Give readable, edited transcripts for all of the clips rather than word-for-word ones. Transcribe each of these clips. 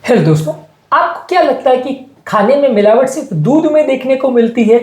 Hello दोस्तों, आपको क्या लगता है कि खाने में मिलावट सिर्फ दूध में देखने को मिलती है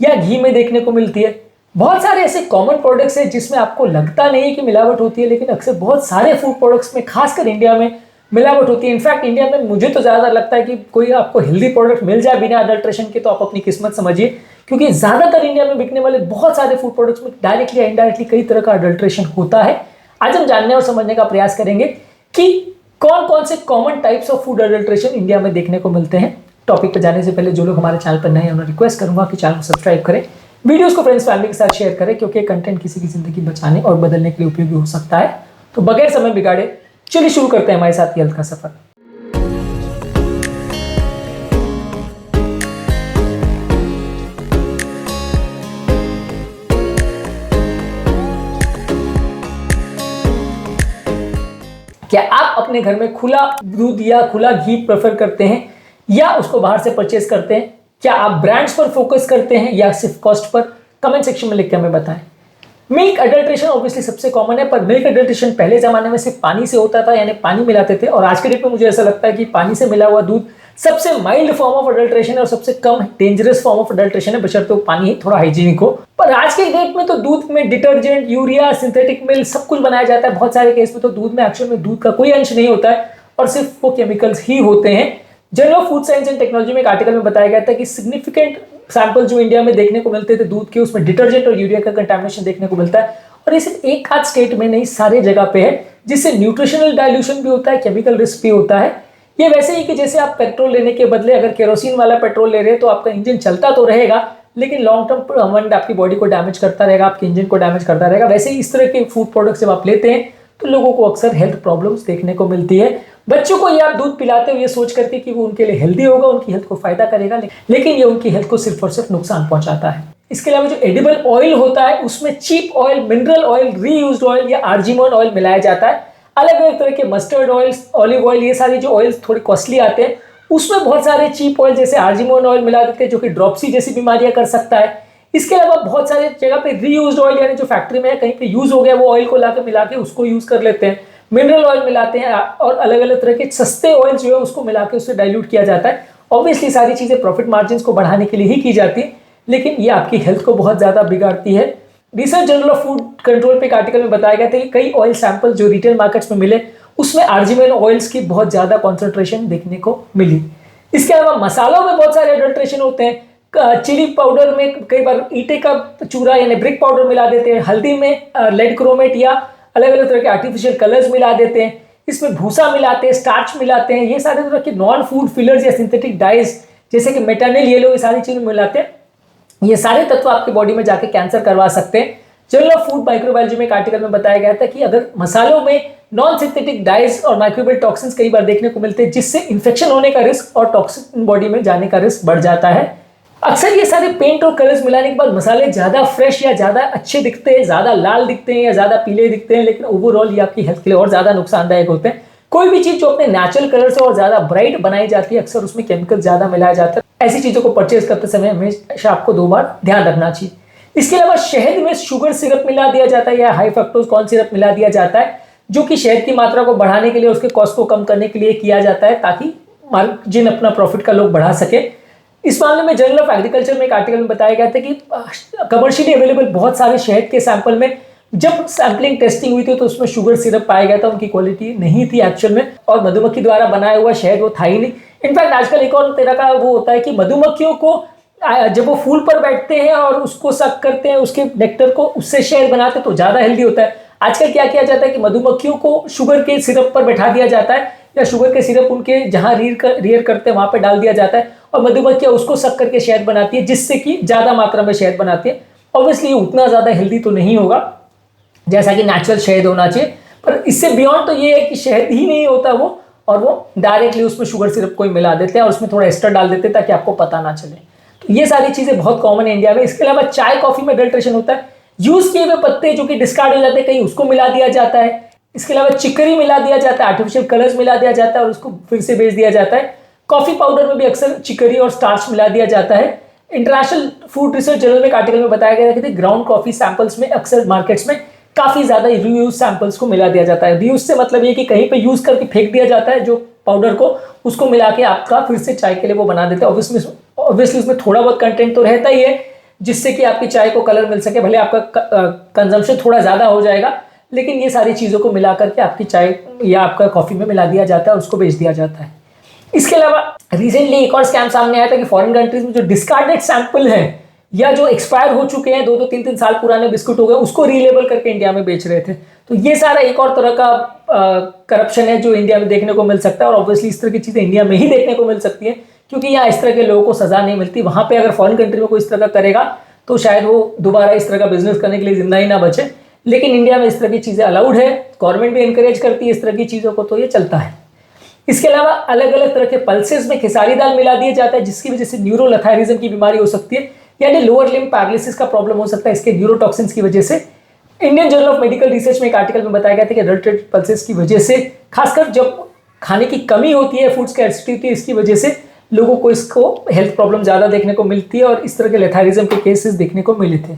या घी में देखने को मिलती है? बहुत सारे ऐसे कॉमन प्रोडक्ट्स हैं जिसमें आपको लगता नहीं है कि मिलावट होती है, लेकिन अक्सर बहुत सारे फूड प्रोडक्ट्स में, खासकर इंडिया में, मिलावट होती है। इनफैक्ट इंडिया में मुझे तो ज़्यादा लगता है कि कोई आपको हेल्दी प्रोडक्ट मिल जाए बिना अडल्ट्रेशन के तो आप अपनी किस्मत समझिए, क्योंकि ज़्यादातर इंडिया में बिकने वाले बहुत सारे फूड प्रोडक्ट्स में डायरेक्टली या इनडायरेक्टली कई तरह का अडल्ट्रेशन होता है। आज हम जानने और समझने का प्रयास करेंगे कि कौन कौन से common types of food adulteration India में देखने को मिलते हैं। टॉपिक पर जाने से पहले जो लोग हमारे चैनल पर नए हैं उन्हें रिक्वेस्ट करूंगा कि चैनल को सब्सक्राइब करें, वीडियोस को फ्रेंड्स फैमिली के साथ शेयर करें, क्योंकि कंटेंट किसी की जिंदगी बचाने और बदलने के लिए उपयोगी हो सकता है। तो बगैर समय बिगाड़े चलिए शुरू करते हैं हमारे साथ हेल्थ का सफर। क्या आप अपने घर में खुला दूध या खुला घी प्रेफर करते हैं या उसको बाहर से परचेज करते हैं? क्या आप ब्रांड्स पर फोकस करते हैं या सिर्फ कॉस्ट पर? कमेंट सेक्शन में लिख के हमें बताएं। मिल्क अडल्ट्रेशन ऑब्वियसली सबसे कॉमन है, पर मिल्क अडल्ट्रेशन पहले जमाने में सिर्फ पानी से होता था, यानी पानी मिलाते थे, और आज के डेट में मुझे ऐसा लगता है कि पानी से मिला हुआ दूध सबसे माइल्ड फॉर्म ऑफ अडल्ट्रेशन है और सबसे कम डेंजरस फॉर्म ऑफ अडल्ट्रेशन है, बशर्ते वो पानी थोड़ा हाइजीनिक हो। पर आज के डेट में तो दूध में डिटर्जेंट, यूरिया, सिंथेटिक मिल्क सब कुछ बनाया जाता है। बहुत सारे केस में तो दूध में एक्चुअल में दूध का कोई अंश नहीं होता है और सिर्फ वो केमिकल्स ही होते हैं। Journal of food science and technology में एक आर्टिकल में बताया गया था कि सिग्निफिकेंट सैंपल जो इंडिया में देखने को मिलते थे दूध के, उसमें डिटर्जेंट और यूरिया का कंटामिनेशन देखने को मिलता है, और ये सिर्फ एक आध स्टेट में नहीं, सारे जगह पे है, जिससे न्यूट्रिशनल डाइल्यूशन भी होता है, केमिकल रिस्क भी होता है। ये वैसे ही कि जैसे आप पेट्रोल लेने के बदले अगर केरोसिन वाला पेट्रोल ले रहे हैं तो आपका इंजन चलता तो रहेगा, लेकिन लॉन्ग टर्म आपकी बॉडी को डैमेज करता रहेगा, आपके इंजन को डैमेज करता रहेगा। वैसे ही इस तरह के फूड प्रोडक्ट्स जब आप लेते हैं तो लोगों को अक्सर हेल्थ प्रॉब्लम्स देखने को मिलती है। बच्चों को ये आप दूध पिलाते हो ये सोच करके कि वो उनके लिए हेल्दी होगा, उनकी हेल्थ को फायदा करेगा, लेकिन ये उनकी हेल्थ को सिर्फ और सिर्फ नुकसान पहुंचाता है। इसके अलावा जो एडिबल ऑयल होता है उसमें cheap oil, mineral oil, reused oil या आर्जिमोन ऑयल मिलाया जाता है। अलग अलग तरह के मस्टर्ड ऑयल्स, ऑलिव ऑयल, ये सारे जो ऑयल्स थोड़े कॉस्टली आते हैं, उसमें बहुत सारे चीप ऑयल जैसे आर्जिमोन ऑयल मिला देते हैं, जो कि ड्रॉपसी जैसी बीमारियां कर सकता है। इसके अलावा बहुत सारे जगह पे रीयूज्ड ऑयल, यानी जो फैक्ट्री में कहीं पे यूज हो गया वो ऑयल को लाके मिला के उसको यूज कर लेते हैं। मिनरल ऑयल मिलाते हैं और अलग अलग तरह के सस्ते ऑयल जो है उसको मिला के उससे डाइल्यूट किया जाता है। ऑब्वियसली सारी चीजें प्रॉफिट मार्जिन को बढ़ाने के लिए ही की जाती है, लेकिन ये आपकी हेल्थ को बहुत ज्यादा बिगाड़ती है। Research journal of food control पे एक आर्टिकल में बताया गया था कि कई ऑयल सैंपल जो रिटेल मार्केट्स में मिले उसमें आर्जिमेन ऑयल्स की बहुत ज्यादा कॉन्सेंट्रेशन देखने को मिली। इसके अलावा मसालों में बहुत सारे अडल्ट्रेशन होते हैं। चिली पाउडर में कई बार ईंटे का चूरा यानी ब्रिक पाउडर मिला देते हैं, हल्दी में लेड क्रोमेट या अलग अलग तरह के आर्टिफिशियल कलर्स मिला देते हैं, इसमें भूसा मिलाते हैं, स्टार्च मिलाते हैं, ये सारे तरह के नॉन फूड फिलर्स या सिंथेटिक डाइज जैसे कि मेटानिल येलो, ये सारी चीजें मिलाते हैं। ये सारे तत्व आपकी बॉडी में जाके कैंसर करवा सकते हैं। जर्नल ऑफ फूड माइक्रोबायोलॉजी में एक आर्टिकल में बताया गया था कि अगर मसालों में नॉन सिंथेटिक डाइज और माइक्रोबियल टॉक्सिन्स कई बार देखने को मिलते हैं, जिससे इन्फेक्शन होने का रिस्क और टॉक्सिन बॉडी में जाने का रिस्क बढ़ जाता है। अक्सर ये सारे पेंट और कलर्स मिलाने के बाद मसाले ज्यादा फ्रेश या ज्यादा अच्छे दिखते हैं, ज्यादा लाल दिखते हैं या ज्यादा पीले दिखते हैं, लेकिन ओवरऑल ये आपकी हेल्थ के लिए और ज्यादा नुकसानदायक होते हैं। कोई भी चीज जो अपने नेचुरल कलर से और ज्यादा ब्राइट बनाई जाती है, अक्सर उसमें केमिकल ज्यादा मिलाया जाता है। ऐसी चीजों को परचेज करते समय हमेशा आपको 2 बार ध्यान रखना चाहिए। इसके अलावा शहद में शुगर सिरप मिला दिया जाता है या हाई फ्रक्टोज कॉर्न सिरप मिला दिया जाता है, जो कि शहद की मात्रा को बढ़ाने के लिए, उसके कॉस्ट को कम करने के लिए किया जाता है, ताकि मार्जिन अपना प्रॉफिट का लोग बढ़ा सके। इस मामले में जर्नल ऑफ एग्रीकल्चर में एक आर्टिकल में बताया गया था कि कमर्शियली अवेलेबल बहुत सारे शहद के सैंपल में जब सैंपलिंग टेस्टिंग हुई थी तो उसमें शुगर सिरप पाया गया था, उनकी क्वालिटी नहीं थी एक्चुअल में, और मधुमक्खी द्वारा बनाया हुआ शहद वो था ही नहीं। इनफैक्ट आजकल एक और तरह का वो होता है कि मधुमक्खियों को जब वो फूल पर बैठते हैं और उसको सक करते हैं, उसके नेक्टर को, उससे शहद बनाते हैं तो ज्यादा हेल्दी होता है। आजकल क्या किया जाता है कि मधुमक्खियों को शुगर के सिरप पर बैठा दिया जाता है या शुगर के सिरप उनके जहां रियर करते हैं वहां पर डाल दिया जाता है और मधुमक्खियां उसको सक करके शहद बनाती है, जिससे कि ज्यादा मात्रा में शहद बनाती है। ऑब्वियसली उतना ज्यादा हेल्दी तो नहीं होगा जैसा कि नेचुरल शहद होना चाहिए, पर इससे बियॉन्ड तो ये है कि शहद ही नहीं होता वो, और वो डायरेक्टली उसमें शुगर सिरप को ही मिला देते हैं और उसमें थोड़ा एक्स्ट्रा डाल देते हैं ताकि आपको पता ना चले। तो ये सारी चीजें बहुत कॉमन है इंडिया में। इसके अलावा चाय कॉफी में अडल्ट्रेशन होता है। यूज किए हुए पत्ते जो कि डिस्कार्ड हो जाते हैं कहीं, उसको मिला दिया जाता है। इसके अलावा चिकरी मिला दिया जाता है, आर्टिफिशियल कलर्स मिला दिया जाता है और उसको फिर से बेच दिया जाता है। कॉफी पाउडर में भी अक्सर चिकरी और स्टार्च मिला दिया जाता है। इंटरनेशनल फूड रिसर्च जर्नल में एक आर्टिकल में बताया गया कि ग्राउंड कॉफी सैंपल्स में अक्सर मार्केट्स में काफी ज्यादा रीयूज सैंपल्स को मिला दिया जाता है। रीयूज से मतलब ये कि कहीं पे यूज करके फेंक दिया जाता है, जो पाउडर को उसको मिला के आपका फिर से चाय के लिए वो बना देते हैं। ऑब्वियसली उसमें थोड़ा बहुत कंटेंट तो रहता ही है जिससे कि आपकी चाय को कलर मिल सके, भले आपका कंजम्पशन थोड़ा ज़्यादा हो जाएगा, लेकिन ये सारी चीज़ों को मिला करके आपकी चाय या आपका कॉफ़ी में मिला दिया जाता है और उसको बेच दिया जाता है। इसके अलावा रिसेंटली एक और स्कैम सामने आया था कि फॉरेन कंट्रीज में जो डिस्कार्डेड सैंपल है या जो एक्सपायर हो चुके हैं 2-2 3-3 साल पुराने बिस्कुट हो गए, उसको रीलेबल करके इंडिया में बेच रहे थे। तो ये सारा एक और तरह का करप्शन है जो इंडिया में देखने को मिल सकता है, और ऑब्वियसली इस तरह की चीज़ें इंडिया में ही देखने को मिल सकती है क्योंकि यहाँ इस तरह के लोगों को सजा नहीं मिलती। वहाँ पे अगर फॉरेन कंट्री में कोई इस तरह का करेगा तो शायद वो दोबारा इस तरह का बिजनेस करने के लिए जिंदा ही ना बचे, लेकिन इंडिया में इस तरह की चीज़ें अलाउड है, गवर्नमेंट भी इंकरेज करती है इस तरह की चीज़ों को, तो ये चलता है। इसके अलावा अलग अलग तरह के पल्सेस में खेसारी दाल मिला दिया जाता है जिसकी वजह से न्यूरोलथायरिज्म की बीमारी हो सकती है, यानी लोअर लिम्ब पैरालिसिस का प्रॉब्लम हो सकता है इसके न्यूरोटॉक्सिन्स की वजह से। Indian journal of medical research में एक आर्टिकल में बताया गया था कि अडल्ट्रेटेड पल्सेस की वजह से, खासकर जब खाने की कमी होती है, फूड्स की एसिडिटी, इसकी वजह से लोगों को इसको हेल्थ प्रॉब्लम ज़्यादा देखने को मिलती है और इस तरह के लेथारिज्म के केसेस देखने को मिले थे।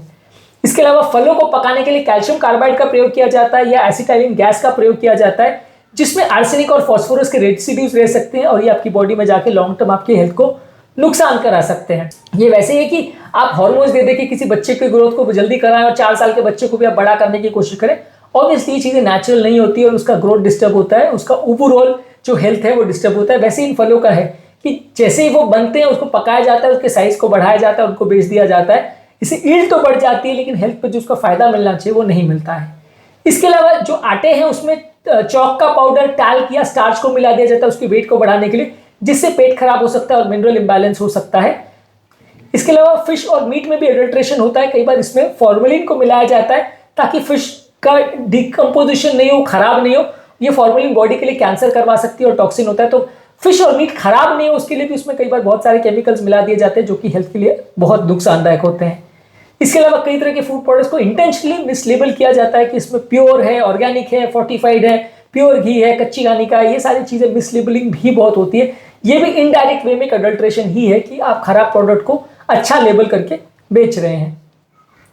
इसके अलावा फलों को पकाने के लिए कैल्शियम कार्बाइड का प्रयोग किया जाता है या एसिटाइलिन गैस का प्रयोग किया जाता है जिसमें आर्सेनिक और फास्फोरस के रेसिड्यूज रह सकते हैं और ये आपकी बॉडी में जाके लॉन्ग टर्म आपकी हेल्थ को नुकसान करा सकते हैं। ये वैसे ही है कि आप हार्मोन्स दे के किसी बच्चे की ग्रोथ को जल्दी कराएं और 4 साल के बच्चे को भी आप बड़ा करने की कोशिश करें, ऑब्वियसली ये चीज़ें नेचुरल नहीं होती और उसका ग्रोथ डिस्टर्ब होता है, उसका ओवरऑल जो हेल्थ है वो डिस्टर्ब होता है। वैसे इन फलों का है कि जैसे ही वो बनते हैं उसको पकाया जाता है, उसके साइज को बढ़ाया जाता है, उनको बेच दिया जाता है, इससे ईल्ड तो बढ़ जाती है लेकिन हेल्थ पर जो उसका फायदा मिलना चाहिए वो नहीं मिलता है। इसके अलावा जो आटे हैं उसमें चौक का पाउडर, टैल्क या स्टार्च को मिला दिया जाता है उसकी वेट को बढ़ाने के लिए, जिससे पेट खराब हो सकता है और मिनरल इंबैलेंस हो सकता है। इसके अलावा फिश और मीट में भी एडल्ट्रेशन होता है, कई बार इसमें फॉर्मेलिन को मिलाया जाता है ताकि फिश का डिकम्पोजिशन नहीं हो, खराब नहीं हो। ये फॉर्मेलिन बॉडी के लिए कैंसर करवा सकती है और टॉक्सिन होता है, तो फिश और मीट खराब नहीं हो उसके लिए भी उसमें कई बार बहुत सारे केमिकल्स मिला दिए जाते हैं जो कि हेल्थ के लिए बहुत नुकसानदायक होते हैं। इसके अलावा कई तरह के फूड प्रोडक्ट्स को इंटेंशनली मिसलेबल किया जाता है कि इसमें प्योर है, ऑर्गेनिक है, फोर्टिफाइड है, प्योर घी है, कच्ची घानी का है, ये सारी चीज़ें मिसलेबलिंग भी बहुत होती है। ये भी इनडायरेक्ट वे में एक अडल्ट्रेशन ही है कि आप खराब प्रोडक्ट को अच्छा लेबल करके बेच रहे हैं।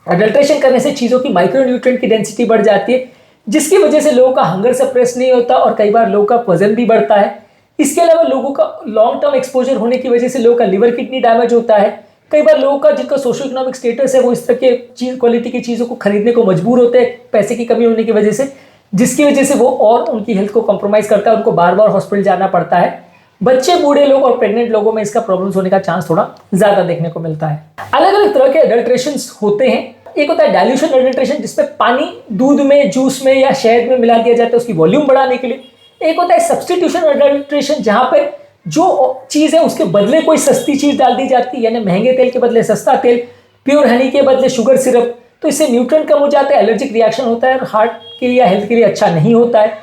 अडल्ट्रेशन करने से चीज़ों की माइक्रोन्यूट्रिएंट की डेंसिटी बढ़ जाती है जिसकी वजह से लोगों का हंगर सप्रेस नहीं होता और कई बार लोगों का वजन भी बढ़ता है। इसके अलावा लोगों का लॉन्ग टर्म एक्सपोजर होने की वजह से लोगों का लिवर किडनी डैमेज होता है। कई बार लोगों का जिनका सोशल इकोनॉमिक स्टेटस है वो इस तरह के क्वालिटी की चीज़ों को खरीदने को मजबूर होते हैं पैसे की कमी होने की वजह से, जिसकी वजह से वो और उनकी हेल्थ को कॉम्प्रोमाइज़ करता है, उनको बार बार हॉस्पिटल जाना पड़ता है। बच्चे, बूढ़े लोग और प्रेग्नेंट लोगों में इसका प्रॉब्लम्स होने का चांस थोड़ा ज़्यादा देखने को मिलता है। अलग अलग तरह के अडल्ट्रेशंस होते हैं। एक होता है डाइल्यूशन अडल्ट्रेशन जिसमें पानी दूध में, जूस में या शहद में मिला दिया जाता है उसकी वॉल्यूम बढ़ाने के लिए। एक होता है सब्स्टिट्यूशन अडल्ट्रेशन जहाँ पर जो चीज़ है उसके बदले कोई सस्ती चीज़ डाल दी जाती है, यानी महंगे तेल के बदले सस्ता तेल, प्योर हनी के बदले शुगर सिरप, तो इससे न्यूट्रिएंट कम हो जाता है, एलर्जिक रिएक्शन होता है और हार्ट के या हेल्थ के लिए अच्छा नहीं होता है।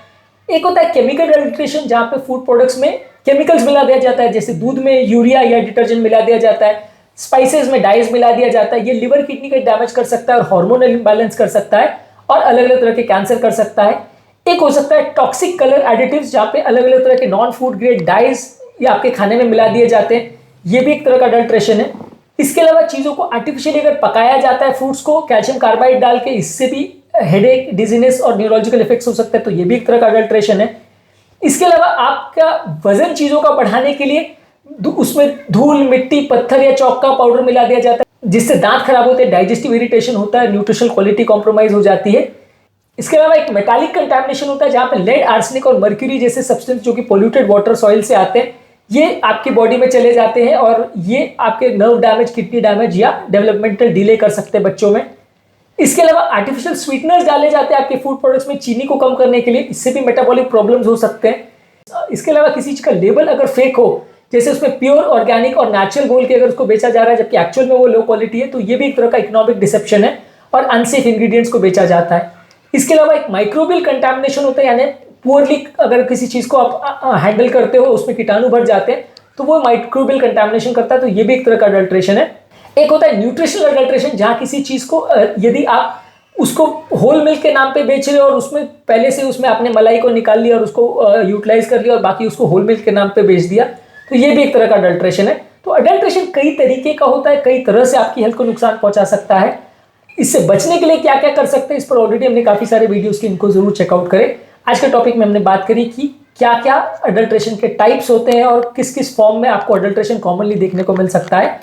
एक होता है केमिकल अडल्ट्रेशन जहाँ पे फूड प्रोडक्ट्स में केमिकल्स मिला दिया जाता है, जैसे दूध में यूरिया या डिटर्जेंट मिला दिया जाता है, स्पाइसेस में डाइज मिला दिया जाता है। ये लिवर किडनी का डैमेज कर सकता है और हार्मोनल इम्बैलेंस कर सकता है और अलग अलग तरह के कैंसर कर सकता है। एक हो सकता है टॉक्सिक कलर एडिटिव्स जहाँ पे अलग अलग तरह के नॉन फूड ग्रेड डाइज या आपके खाने में मिला दिए जाते हैं, ये भी एक तरह का अडल्ट्रेशन है। इसके अलावा चीज़ों को आर्टिफिशियली अगर पकाया जाता है फ्रूट्स को कैल्शियम कार्बाइड डाल के, इससे भी हेडेक, डिजीनेस और न्यूरोलॉजिकल इफेक्ट्स हो सकते हैं, तो ये भी एक तरह का अडल्ट्रेशन है। इसके अलावा आपका वजन चीज़ों का बढ़ाने के लिए उसमें धूल, मिट्टी, पत्थर या चौक का पाउडर मिला दिया जाता है जिससे दांत खराब होते हैं, डाइजेस्टिव इरिटेशन होता है, न्यूट्रिशनल क्वालिटी कॉम्प्रोमाइज हो जाती है। इसके अलावा एक मेटालिक कंटामिनेशन होता है जहाँ पे लेड, आर्सेनिक और मर्क्यूरी जैसे सब्सटेंस जो कि पोल्यूटेड वाटर, सॉइल से आते हैं, ये आपकी बॉडी में चले जाते हैं और ये आपके नर्व डैमेज, किडनी डैमेज या डेवलपमेंटल डिले कर सकते हैं बच्चों में। इसके अलावा आर्टिफिशियल स्वीटनर्स डाले जाते हैं आपके फूड प्रोडक्ट्स में चीनी को कम करने के लिए, इससे भी मेटाबॉलिक प्रॉब्लम्स हो सकते हैं। इसके अलावा किसी चीज़ का लेबल अगर फेक हो, जैसे उसमें प्योर, ऑर्गेनिक और नेचुरल बोल के अगर उसको बेचा जा रहा है जबकि एक्चुअल में वो लो क्वालिटी है, तो ये भी एक तरह का इकोनॉमिक डिसेप्शन है और अनसेफ इंग्रेडिएंट्स को बेचा जाता है। इसके अलावा एक माइक्रोबियल कंटामिनेशन होता है, यानी पुअरली अगर किसी चीज़ को आप हैंडल करते हो, उसमें कीटाणु भर जाते हैं, तो वो माइक्रोबियल कंटामिनेशन करता है, तो ये भी एक तरह का अडल्ट्रेशन है। एक होता है न्यूट्रिशनल अडल्ट्रेशन जहाँ किसी चीज़ को यदि आप उसको होल मिल्क के नाम पे बेच रहे हो और उसमें पहले से उसमें आपने मलाई को निकाल लिया और उसको यूटिलाइज कर लिया और बाकी उसको होल मिल्क के नाम पे बेच दिया, तो ये भी एक तरह का अडल्ट्रेशन है। तो अडल्ट्रेशन कई तरीके का होता है, कई तरह से आपकी हेल्थ को नुकसान पहुंचा सकता है। इससे बचने के लिए क्या क्या कर सकते हैं, इस पर ऑलरेडी हमने काफ़ी सारे वीडियोज़ की, इनको जरूर चेकआउट करें। आज के टॉपिक में हमने बात करी कि क्या क्या अडल्ट्रेशन के टाइप्स होते हैं और किस किस फॉर्म में आपको अडल्ट्रेशन कॉमनली देखने को मिल सकता है।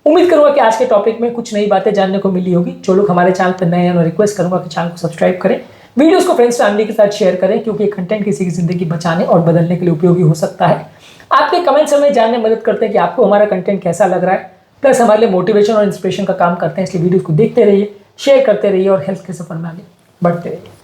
उम्मीद करूंगा कि आज के टॉपिक में कुछ नई बातें जानने को मिली होगी। जो लोग हमारे चैनल पर नए हैं उन्हें रिक्वेस्ट करूंगा कि चैनल को सब्सक्राइब करें, वीडियोस को फ्रेंड्स फैमिली के साथ शेयर करें, क्योंकि कंटेंट किसी की जिंदगी बचाने और बदलने के लिए उपयोगी हो सकता है। आपके कमेंट्स हमें जानने में मदद करते हैं कि आपको हमारा कंटेंट कैसा लग रहा है, प्लस हमारे लिए मोटिवेशन और इंस्पिरेशन का काम करते हैं। इसलिए वीडियो को देखते रहिए, शेयर करते रहिए और हेल्थ के सफर में आगे बढ़ते रहिए।